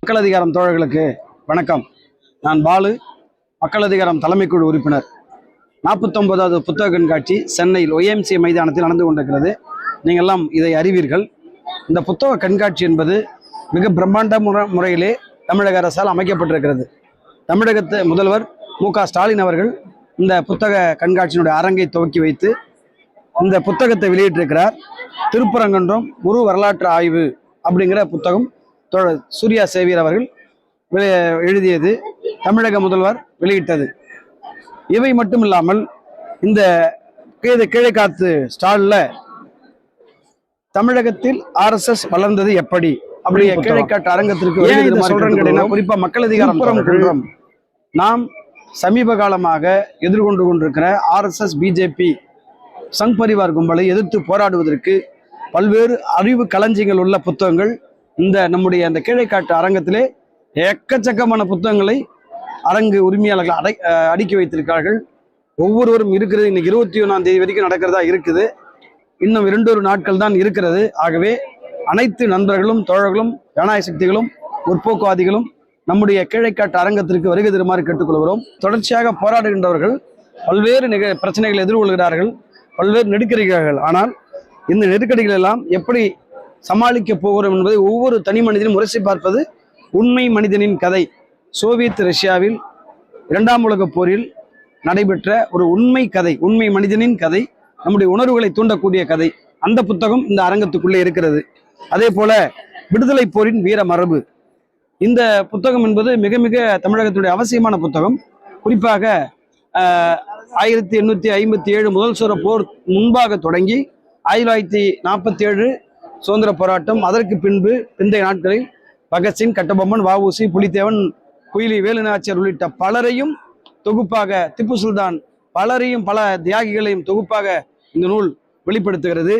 மக்கள் அதிகாரம் தோழர்களுக்கு வணக்கம். நான் பாலு, மக்கள் அதிகாரம் தலைமைக்குழு உறுப்பினர். 49வது புத்தக கண்காட்சி சென்னையில் OMC மைதானத்தில் நடந்து கொண்டிருக்கிறது. நீங்கள்லாம் இதை அறிவீர்கள். இந்த புத்தக கண்காட்சி என்பது மிக பிரம்மாண்ட முறையிலே தமிழக அரசால் அமைக்கப்பட்டிருக்கிறது. தமிழகத்து முதல்வர் மு.க. ஸ்டாலின் அவர்கள் இந்த புத்தக கண்காட்சியினுடைய அரங்கை துவக்கி வைத்து இந்த புத்தகத்தை வெளியிட்டிருக்கிறார். திருப்பரங்குன்றம் ஒரு வரலாற்று ஆய்வு அப்படிங்கிற புத்தகம் சூர்யா சேவியர் அவர்கள் எழுதியது, தமிழக முதல்வர் வெளியிட்டது. இவை மட்டும் இல்லாமல் இந்த கிழக்காத்து ஸ்டால்ல தமிழகத்தில் RSS வளர்ந்தது எப்படி அப்படியே கிழக்காட்டு அரங்கத்திற்கு சொல்றேன். குறிப்பா மக்கள் அதிகாரம் குன்றம் நாம் சமீப காலமாக எதிர்கொண்டு கொண்டிருக்கிற RSS BJP சங் பரிவார் கும்பலை எதிர்த்து போராடுவதற்கு பல்வேறு அறிவு களஞ்சியங்கள் உள்ள புத்தகங்கள் இந்த நம்முடைய அந்த கீழைக்காட்டு அரங்கத்திலே எக்கச்சக்கமான புத்தகங்களை அரங்கு உரிமையாளர்கள் அடுக்கி வைத்திருக்கிறார்கள். ஒவ்வொருவரும் இருக்கிறது. இன்னைக்கு 21ஆம் தேதி வரைக்கும் நடக்கிறதா இருக்குது. இன்னும் 2 நாட்கள் தான் இருக்கிறது. ஆகவே அனைத்து நண்பர்களும் தோழர்களும் ஜனநாயக சக்திகளும் முற்போக்குவாதிகளும் நம்முடைய கீழைக்காட்டு அரங்கத்திற்கு வருகை தருமாறு கேட்டுக்கொள்கிறோம். தொடர்ச்சியாக போராடுகின்றவர்கள் பல்வேறு பிரச்சனைகளை எதிர்கொள்கிறார்கள், பல்வேறு நெருக்கடிகள். ஆனால் இந்த நெருக்கடிகள் எல்லாம் எப்படி சமாளிக்க போகிறோம் என்பதை ஒவ்வொரு தனி மனிதனும் உரசி பார்ப்பது உண்மை மனிதனின் கதை. சோவியத் ரஷ்யாவில் 2ஆம் உலகப் போரில் நடைபெற்ற ஒரு உண்மை கதை, உண்மை மனிதனின் கதை, நம்முடைய உணர்வுகளை தூண்டக்கூடிய கதை. அந்த புத்தகம் இந்த அரங்கத்துக்குள்ளே இருக்கிறது. அதே போல விடுதலை போரின் வீர மரபு, இந்த புத்தகம் என்பது மிக மிக தமிழகத்துடைய அவசியமான புத்தகம். குறிப்பாக 1857 முதல் சுர போர் முன்பாக தொடங்கி 1947 சுதந்திர போராட்டம், அதற்கு பிந்தைய நாட்களில் பகத்சிங், கட்டபொம்மன், வஉசி, புலித்தேவன், குயிலி வேலுநாச்சியார் உள்ளிட்ட பலரையும் தொகுப்பாக, திப்பு சுல்தான் பலரையும் பல தியாகிகளையும் தொகுப்பாக இந்த நூல் வெளிப்படுத்துகிறது.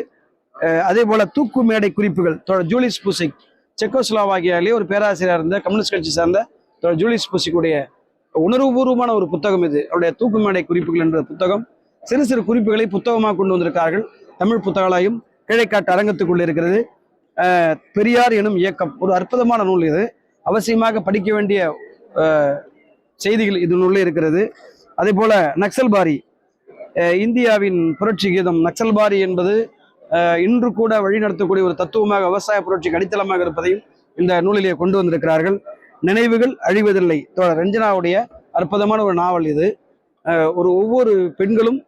அதே போல தூக்கு மேடை குறிப்புகள், ஜூலிஸ் பூசிக் செக்கோஸ்லோவாக்கியாவிலே ஒரு பேராசிரியர் இருந்த கம்யூனிஸ்ட் கட்சி சார்ந்த ஜூலிஸ் பூசிக்குடைய உணர்வுபூர்வமான ஒரு புத்தகம் இது. அவருடைய தூக்கு மேடை குறிப்புகள் என்ற புத்தகம். சிறு சிறு குறிப்புகளை புத்தகமாக கொண்டு வந்திருக்கார்கள். தமிழ் புத்தகங்களாயும் கிழக்காட்டு அரங்கத்துக்குள்ள இருக்கிறது. பெரியார் எனும் இயக்கம், ஒரு அற்புதமான நூல் இது. அவசியமாக படிக்க வேண்டிய செய்திகள் இது நூலில் இருக்கிறது. அதே போல நக்சல்பாரி, இந்தியாவின் புரட்சி கீதம். நக்சல்பாரி என்பது இன்று கூட வழிநடத்தக்கூடிய ஒரு தத்துவமாக, விவசாய புரட்சிக்கு அடித்தளமாக இருப்பதையும் இந்த நூலிலே கொண்டு வந்திருக்கிறார்கள். நினைவுகள் அழிவதில்லை, ரஞ்சனாவுடைய அற்புதமான ஒரு நாவல் இது. ஒவ்வொரு பெண்களும்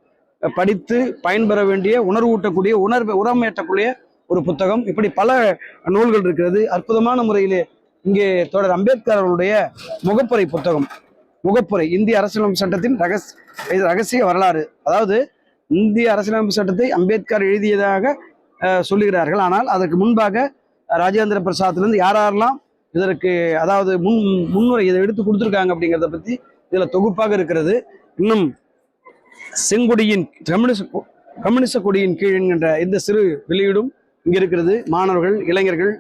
படித்து பயன்பெற வேண்டிய, உணர்வூட்டக்கூடிய, உரமேற்றக்கூடிய ஒரு புத்தகம். இப்படி பல நூல்கள் இருக்கிறது. அற்புதமான முறையிலே இங்கே தொடர் அம்பேத்கர் அவருடைய முகப்புரை புத்தகம். முகப்புரை, இந்திய அரசியலமைப்பு சட்டத்தின் ரகசிய வரலாறு. அதாவது இந்திய அரசியலமைப்பு சட்டத்தை அம்பேத்கர் எழுதியதாக சொல்லுகிறார்கள். ஆனால் அதற்கு முன்பாக ராஜேந்திர பிரசாத்திலிருந்து யாரெல்லாம் இதற்கு, அதாவது முன்னுரை இதை எடுத்து கொடுத்துருக்காங்க அப்படிங்கிறத பற்றி இதில் தொகுப்பாக இருக்கிறது. இன்னும் செங்கொடியின் கம்யூனிச கொடியின் கீழ் என்கின்ற இந்த சிறு வெளியீடும் இங்கே இருக்கிறது. மாணவர்கள், இளைஞர்கள்,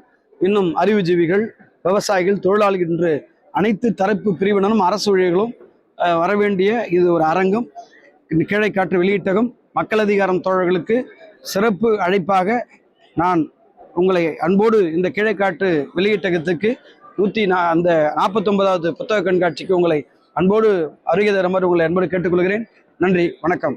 இன்னும் அறிவுஜீவிகள், விவசாயிகள், தொழிலாளிகள் என்று அனைத்து தரப்பு பிரிவினரும் அரசு ஊழியர்களும் வரவேண்டிய இது ஒரு அரங்கம். கீழைக்காட்டு வெளியீட்டகம் மக்கள் அதிகாரம் தோழர்களுக்கு சிறப்பு அழைப்பாக நான் உங்களை அன்போடு இந்த கீழைக்காட்டு வெளியீட்டகத்துக்கு அந்த 49வது புத்தக கண்காட்சிக்கு உங்களை அன்போடு வருகை தருமாறு உங்களை அன்போடு கேட்டுக்கொள்கிறேன். நன்றி, வணக்கம்.